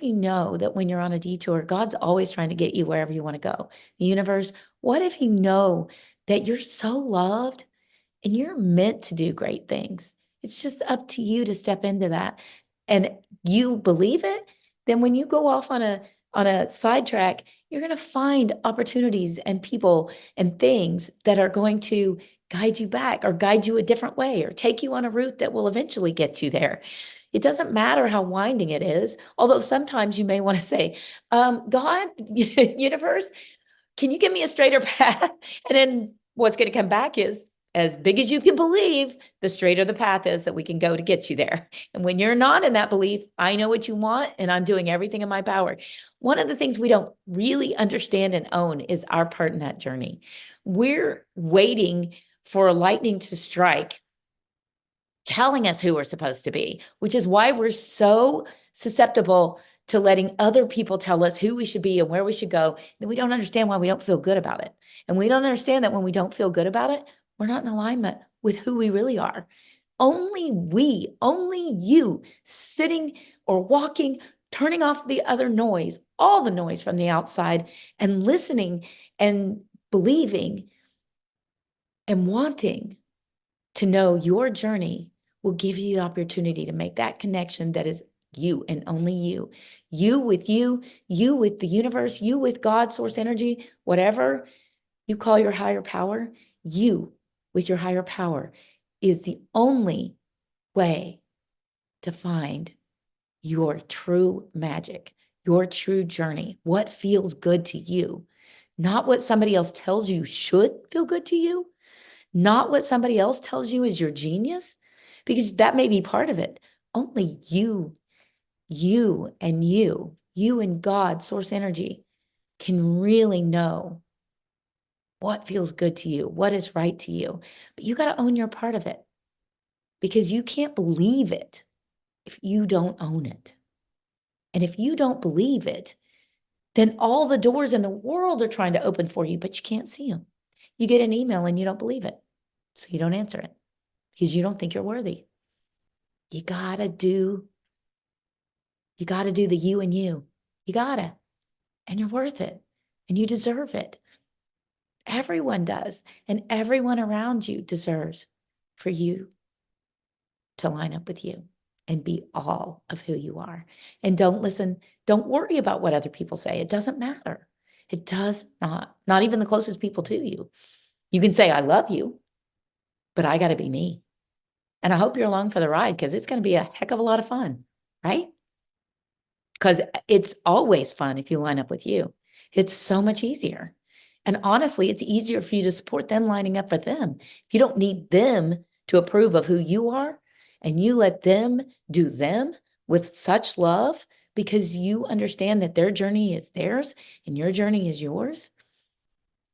if you know that when you're on a detour, God's always trying to get you wherever you want to go? The universe, what if you know that you're so loved and you're meant to do great things? It's just up to you to step into that. And you believe it, then when you go off on a sidetrack, you're going to find opportunities and people and things that are going to guide you back or guide you a different way or take you on a route that will eventually get you there. It doesn't matter how winding it is, although sometimes you may want to say, God, universe, can you give me a straighter path? And then what's going to come back is, as big as you can believe, the straighter the path is that we can go to get you there. And when you're not in that belief, I know what you want and I'm doing everything in my power. One of the things we don't really understand and own is our part in that journey. We're waiting for lightning to strike, telling us who we're supposed to be, which is why we're so susceptible to letting other people tell us who we should be and where we should go. Then we don't understand why we don't feel good about it. And we don't understand that when we don't feel good about it, we're not in alignment with who we really are. Only you sitting or walking, turning off the other noise, all the noise from the outside, and listening and believing and wanting to know your journey will give you the opportunity to make that connection that is you and only you. You with the universe, you with God, source energy, whatever you call your higher power, you with your higher power is the only way to find your true magic, your true journey, what feels good to you, not what somebody else tells you should feel good to you, not what somebody else tells you is your genius, because that may be part of it. Only you and God, source energy, can really know what feels good to you, what is right to you. But you got to own your part of it, because you can't believe it if you don't own it. And if you don't believe it, then all the doors in the world are trying to open for you, but you can't see them. You get an email and you don't believe it, so you don't answer it because you don't think you're worthy. You gotta do the you and you. You gotta, and you're worth it, and you deserve it. Everyone does, and everyone around you deserves for you to line up with you and be all of who you are. And don't worry about what other people say. It doesn't matter. It does not even the closest people to you. You can say, I love you, but I got to be me. And I hope you're along for the ride, because it's going to be a heck of a lot of fun, right? Because it's always fun if you line up with you. It's so much easier. And honestly, it's easier for you to support them lining up for them. If you don't need them to approve of who you are, and you let them do them with such love, because you understand that their journey is theirs and your journey is yours,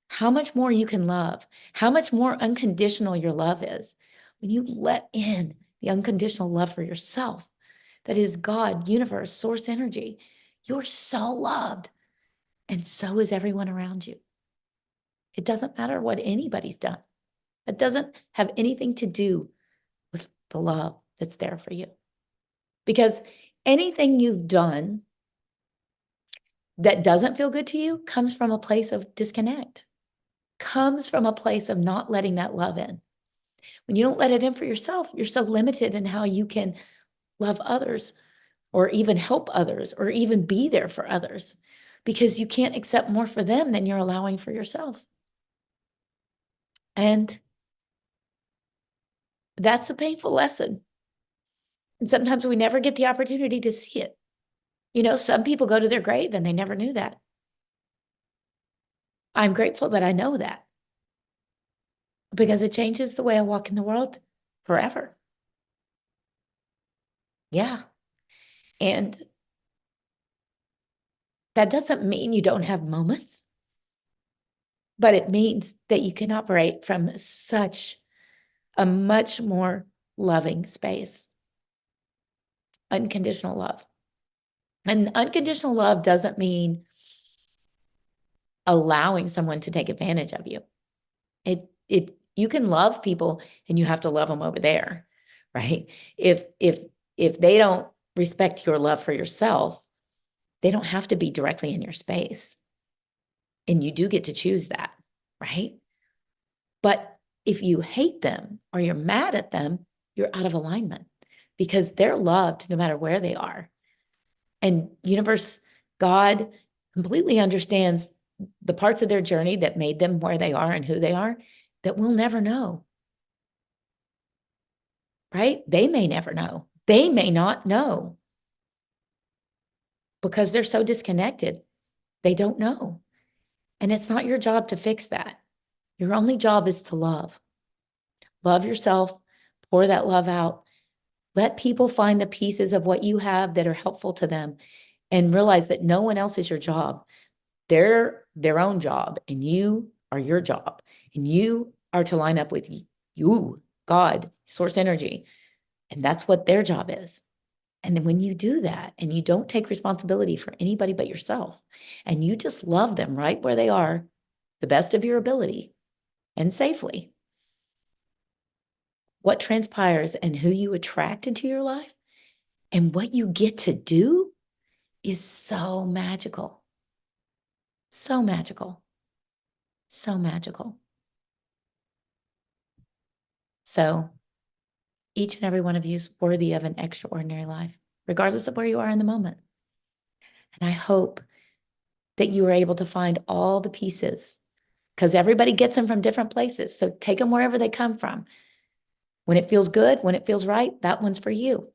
how much more you can love, how much more unconditional your love is when you let in the unconditional love for yourself. That is God, universe, source energy. You're so loved, and so is everyone around you. It doesn't matter what anybody's done. It doesn't have anything to do with the love that's there for you. Because anything you've done that doesn't feel good to you comes from a place of disconnect, comes from a place of not letting that love in. When you don't let it in for yourself, you're so limited in how you can love others or even help others or even be there for others, because you can't accept more for them than you're allowing for yourself. And that's a painful lesson. And sometimes we never get the opportunity to see it. You know, some people go to their grave and they never knew that. I'm grateful that I know that, because it changes the way I walk in the world forever. Yeah. And that doesn't mean you don't have moments, but it means that you can operate from such a much more loving space. Unconditional love. And unconditional love doesn't mean allowing someone to take advantage of you. You can love people and you have to love them over there, right? If they don't respect your love for yourself, They don't have to be directly in your space. And you do get to choose that, right? But if you hate them or you're mad at them, you're out of alignment because they're loved no matter where they are. And universe, God completely understands the parts of their journey that made them where they are and who they are that we'll never know. Right? They may never know. They may not know because they're so disconnected. They don't know. And it's not your job to fix that. Your only job is to love. Love yourself, pour that love out. Let people find the pieces of what you have that are helpful to them and realize that no one else is your job. They're their own job and you are your job. And you are to line up with you, God, source energy. And that's what their job is. And then when you do that and you don't take responsibility for anybody but yourself, and you just love them right where they are, the best of your ability and safely, what transpires and who you attract into your life and what you get to do is so magical. So magical. So magical. So each and every one of you is worthy of an extraordinary life, regardless of where you are in the moment. And I hope that you are able to find all the pieces because everybody gets them from different places. So take them wherever they come from. When it feels good, when it feels right, that one's for you.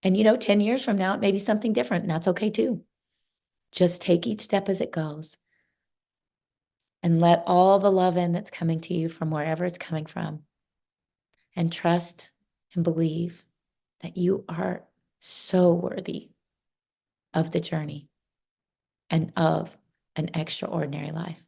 And 10 years from now, it may be something different, and that's okay too. Just take each step as it goes and let all the love in that's coming to you from wherever it's coming from. And trust and believe that you are so worthy of the journey and of an extraordinary life.